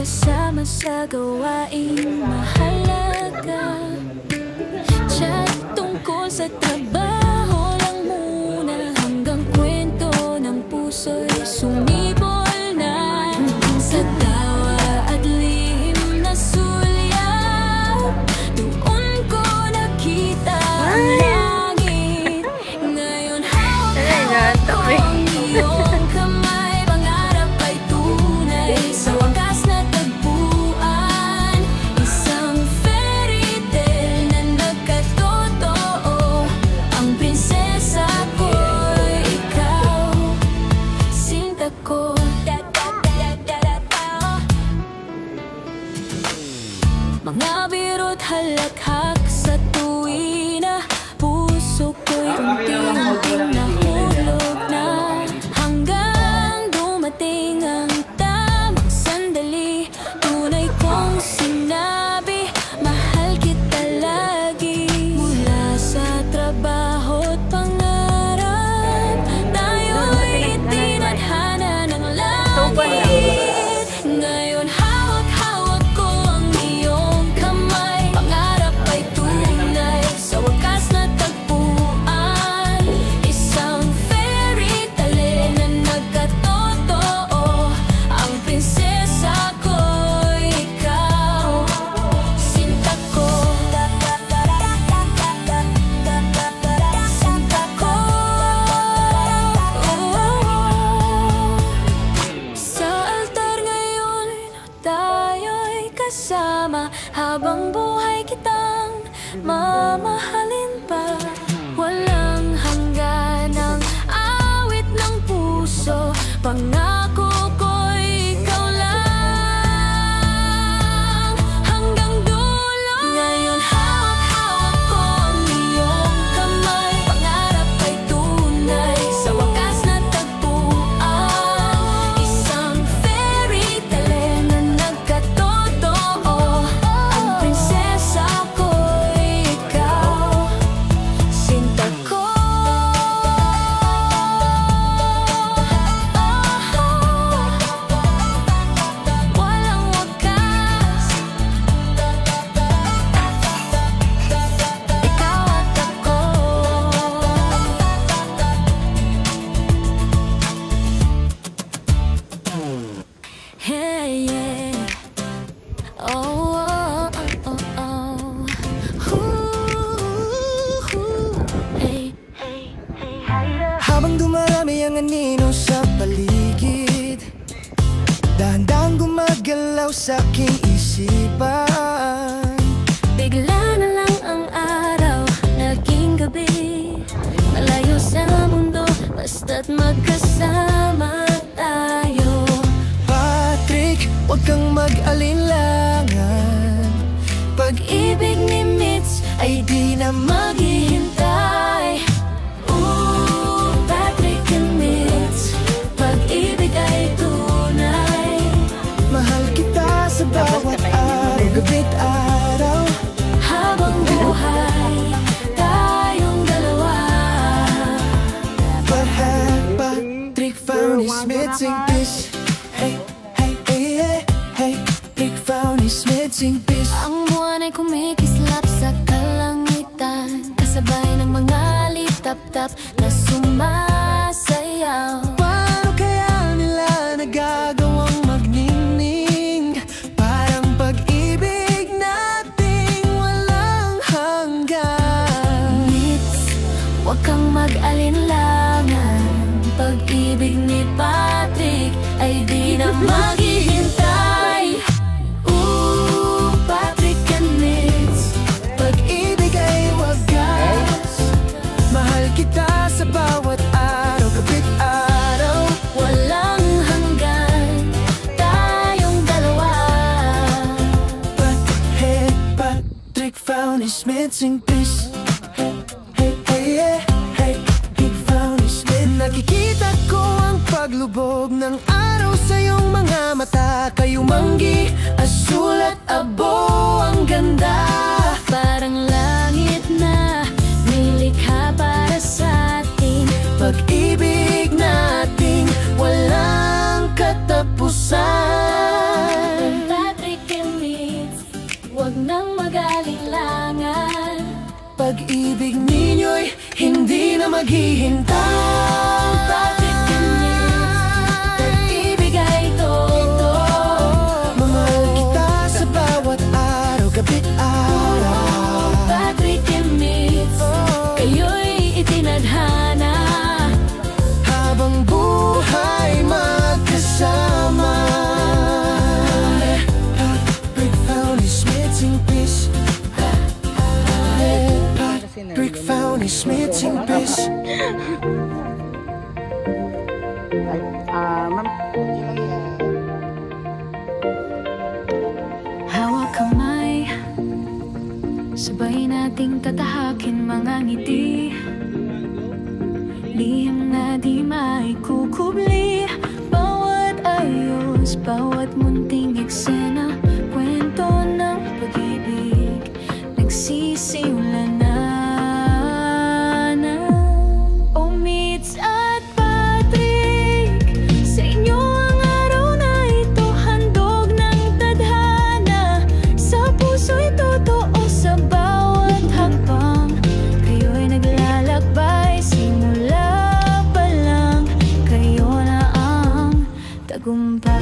kasama sa gawaing mahalaga. Chat tungkol sa trabaho lang muna, hanggang kwento ng puso'y sumibol na. Sa tawa at lihim na sulyap, doon ko nakita ang langit. Ngayon hawak-hawak ko ang iyong kamay, pangarap ay tunay, sa wakas na tagpuan. Isang fairy tale na nagkatotoo, ang prinsesa ko'y ikaw, sinta ko. Mga biro't halakhak sa tuwina, puso ko'y unti-unting nahulog na, hanggang dumating ang tamang sandali. Tunay kong sinabi, mahal kita lagi. Mula sa trabaho't pangarap, tayo'y itinadhana ng langit. Ngayon hawak-hawak ko ang iyong kamay, pangarap ay tunay, sa wakas na tagpuan. Isang fairy tale na nagkatotoo, ang prinsesa ko'y ikaw, sinta ko. Sinta ko. Sa altar ngayon tayo'y kasama, habang buhay kitang mamahalin pa. Walang hangganang awit ng puso, pangako ko'y ikaw lang, hanggang dulo. Ngayon hawak-hawak ko ang iyong kamay, pangarap ay tunay, sa wakas na tagpuan. Isang fairy tale na nagkatotoo, ang prinsesa ko'y ikaw, sinta ko. Walang wakas, ikaw at ako. Hey, yeah. Oh, oh, oh, oh, oh. Hey, hey, hey. Habang dumarami ang anino sa paligid, dahan-dahan gumagalaw sa aking isipan. Bigla na lang ang araw, naging gabi. Malayo sa mundo, basta't magkasama tayo. Patrick, huwag kang mag-alinlangan, Pag-ibig ni Mitch ay di na maghihintay. Ooh, Patrick and Mitch, pag-ibig ay tunay. mahal kita sa bawat araw, gabi't araw. Habang buhay tayong dalawa, Patrick found his missing piece. Hey, hey, hey, hey, hey. Patrick found his missing piece. ang buwan ay kumikislap sa kalangitan, kasabay ng mga litap-tap na sumasayaw. Paano kaya nila nagagawang magningning? Parang pag-ibig nating walang hanggan. Mitch, huwag kang mag-alinlangan, pag-ibig ni Patrick ay di na maghihintay. Ooh, Patrick and Mitch, Pag-ibig ay wagas, mahal kita sa bawat araw, gabi't araw. walang hanggan tayong dalawa. Patrick found his missing piece. Hey, hey, yeah, hey. He found his missing. Nakikita ko ang paglubog ng araw sa iyong mga mata. Kayong manggi, asul at abo, ang ganda. Parang langit na nilikha para sa atin, Pag-ibig nating walang katapusan. maghihintay. Patrick and Mitch, pag-ibig ay todo. Mamahal kita sa bawat araw, gabi't araw. Patrick and Mitch, kayo'y itinadhana. Habang buhay magkasama. Patrick found his missing piece. Patrick found his missing piece. Ma'am, yun lang yan. Hawak kamay, sabay nating tatahakin mga ngiti. Lihim na di maikukubli. Bawat ayos, bawat munting eksena, kwento ng pag-ibig nagsisimulan na. Oh, Mitch at Patrick, sa inyo ang araw na ito, handog ng tadhana. Sa puso'y totoo, sa bawat hakbang kayo'y naglalakbay. Simula pa lang, kayo na ang tagumpay.